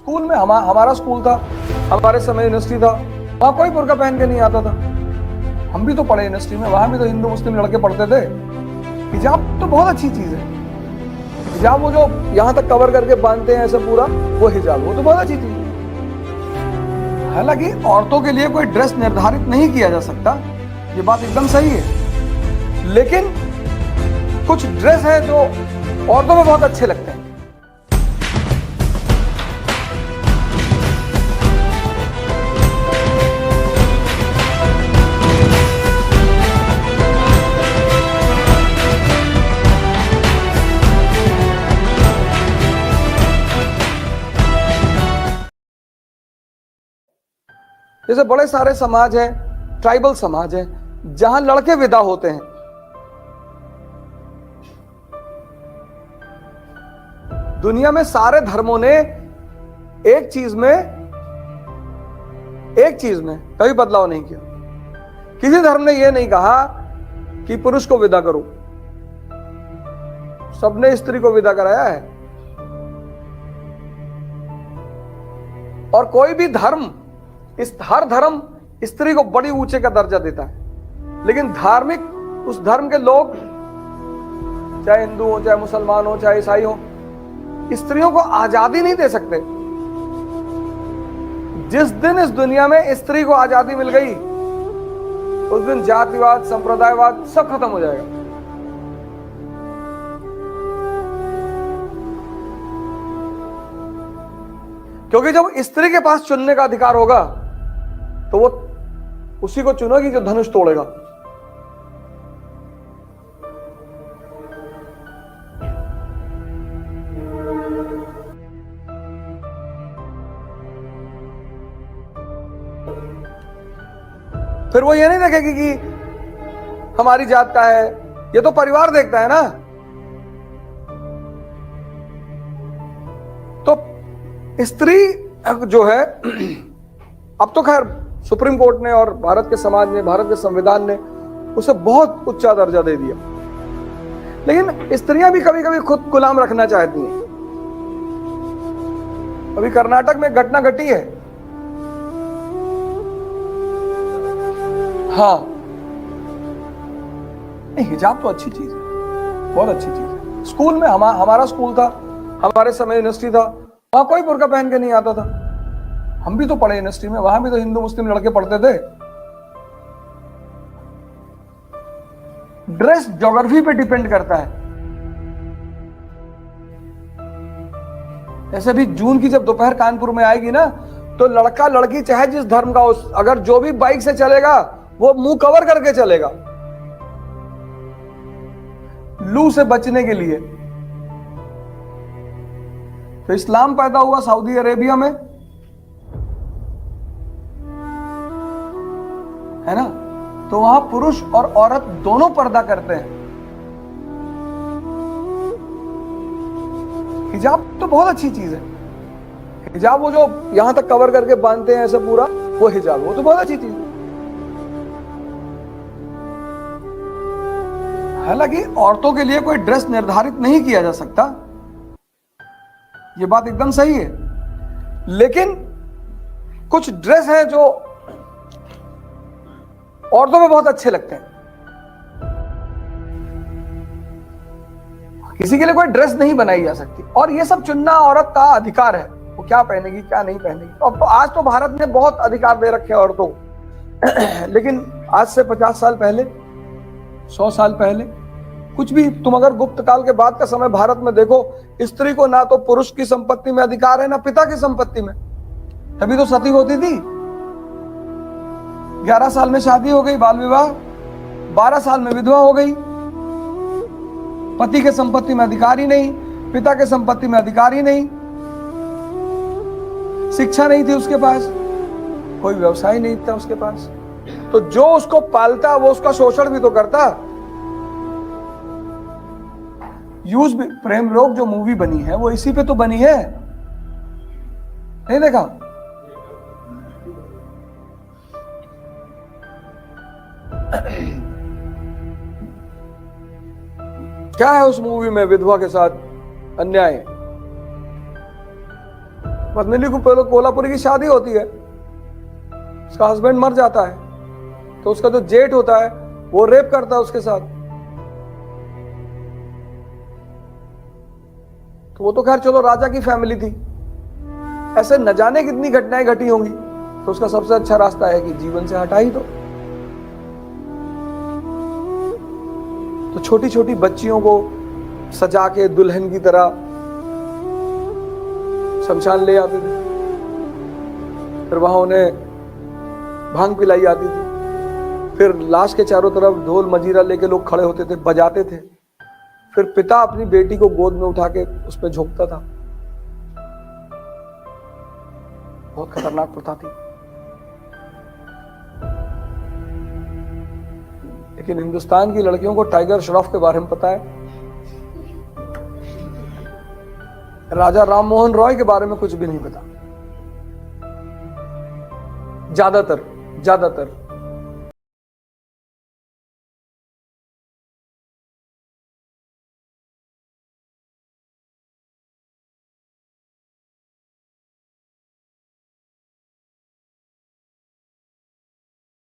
School में हमारा school था, हमारे समय यूनिवर्सिटी था, वहां कोई बुर्का पहन के नहीं आता था। हम भी तो पढ़े यूनिवर्सिटी में, वहां भी तो हिंदू मुस्लिम लड़के पढ़ते थे। हिजाब तो बहुत अच्छी चीज है। हिजाब वो जो यहाँ तक कवर करके बांधते हैं ऐसे पूरा, वो हिजाब, वो तो बहुत अच्छी चीज है। हालांकि औरतों के लिए कोई ड्रेस निर्धारित नहीं किया जा सकता, ये बात एकदम सही है, लेकिन कुछ ड्रेस है जो औरतों में बहुत अच्छे लगते हैं। जैसे बड़े सारे समाज हैं, ट्राइबल समाज है, जहां लड़के विदा होते हैं, दुनिया में सारे धर्मों ने एक चीज में कभी बदलाव नहीं किया। किसी धर्म ने यह नहीं कहा कि पुरुष को विदा करो, सबने स्त्री को विदा कराया है। और कोई भी धर्म, हर धर्म स्त्री को बड़ी ऊंचे का दर्जा देता है, लेकिन धार्मिक उस धर्म के लोग, चाहे हिंदू हो, चाहे मुसलमान हो, चाहे ईसाई हो, स्त्रियों को आजादी नहीं दे सकते। जिस दिन इस दुनिया में स्त्री को आजादी मिल गई, उस दिन जातिवाद, संप्रदायवाद सब खत्म हो जाएगा। क्योंकि जब स्त्री के पास चुनने का अधिकार होगा, तो वो उसी को चुनेगी जो धनुष तोड़ेगा। फिर वो ये नहीं देखेगी कि हमारी जात का है, ये तो परिवार देखता है ना। तो स्त्री जो है, अब तो खैर सुप्रीम कोर्ट ने और भारत के समाज ने, भारत के संविधान ने उसे बहुत ऊंचा दर्जा दे दिया, लेकिन स्त्रियां भी कभी कभी खुद गुलाम रखना चाहती हैं। अभी कर्नाटक में घटना घटी है। हाँ, नहीं, हिजाब तो अच्छी चीज है, बहुत अच्छी चीज है। स्कूल में हमारा स्कूल था, हमारे समय यूनिवर्सिटी था, वहां कोई बुर्का पहन के नहीं आता था। हम भी तो पढ़े यूनिवर्सिटी में, वहां भी तो हिंदू मुस्लिम लड़के पढ़ते थे। ड्रेस ज्योग्राफी पे डिपेंड करता है। ऐसे भी जून की जब दोपहर कानपुर में आएगी ना, तो लड़का लड़की चाहे जिस धर्म का हो, अगर जो भी बाइक से चलेगा वो मुंह कवर करके चलेगा, लू से बचने के लिए। तो इस्लाम पैदा हुआ सऊदी अरेबिया में, है ना, तो वहां पुरुष और औरत दोनों पर्दा करते हैं। हिजाब तो बहुत अच्छी चीज है। हिजाब वो जो यहां तक कवर करके बांधते हैं ऐसे पूरा, वो हिजाब, वो तो बहुत अच्छी चीज है। हालांकि औरतों के लिए कोई ड्रेस निर्धारित नहीं किया जा सकता, ये बात एकदम सही है, लेकिन कुछ ड्रेस है जो औरतों में बहुत अच्छे लगते हैं। किसी के लिए कोई ड्रेस नहीं बनाई जा सकती, और ये सब चुनना औरत का अधिकार है, वो क्या पहनेगी क्या नहीं पहनेगी। तो आज तो भारत ने बहुत अधिकार दे रखे हैं औरतों को, लेकिन आज से 50 साल पहले, 100 साल पहले, कुछ भी तुम अगर गुप्त काल के बाद का समय भारत में देखो, स्त्री को ना तो पुरुष की संपत्ति में अधिकार है, ना पिता की संपत्ति में। तभी तो सती होती थी, 11 साल में शादी हो गई, बाल विवाह, 12 साल में विधवा हो गई। पति के संपत्ति में अधिकार ही नहीं, पिता के संपत्ति में अधिकार ही नहीं, शिक्षा नहीं थी उसके पास, कोई व्यवसाय नहीं था उसके पास। तो जो उसको पालता वो उसका शोषण भी तो करता। यूज प्रेम रोग जो मूवी बनी है वो इसी पे तो बनी है, नहीं देखा? क्या है उस मूवी में विधवा के साथ अन्याय? पद्मिनी को पहले कोल्हापुरी की शादी होती है, उसका हस्बैंड मर जाता है, तो उसका जो जेठ होता है वो रेप करता है उसके साथ। तो वो तो खैर चलो राजा की फैमिली थी, ऐसे न जाने कितनी घटनाएं घटी होंगी। तो उसका सबसे अच्छा रास्ता है कि जीवन से हटा ही दो। तो छोटी छोटी बच्चियों को सजा के दुल्हन की तरह शमशान ले आते थे, फिर वहां उन्हें भांग पिलाई जाती थी, फिर लाश के चारों तरफ ढोल मजीरा लेके लोग खड़े होते थे, बजाते थे, फिर पिता अपनी बेटी को गोद में उठा के उस पर झोंकता था। बहुत खतरनाक प्रथा थी। लेकिन हिंदुस्तान की लड़कियों को टाइगर श्रॉफ के बारे में पता है, राजा राम मोहन रॉय के बारे में कुछ भी नहीं पता। ज्यादातर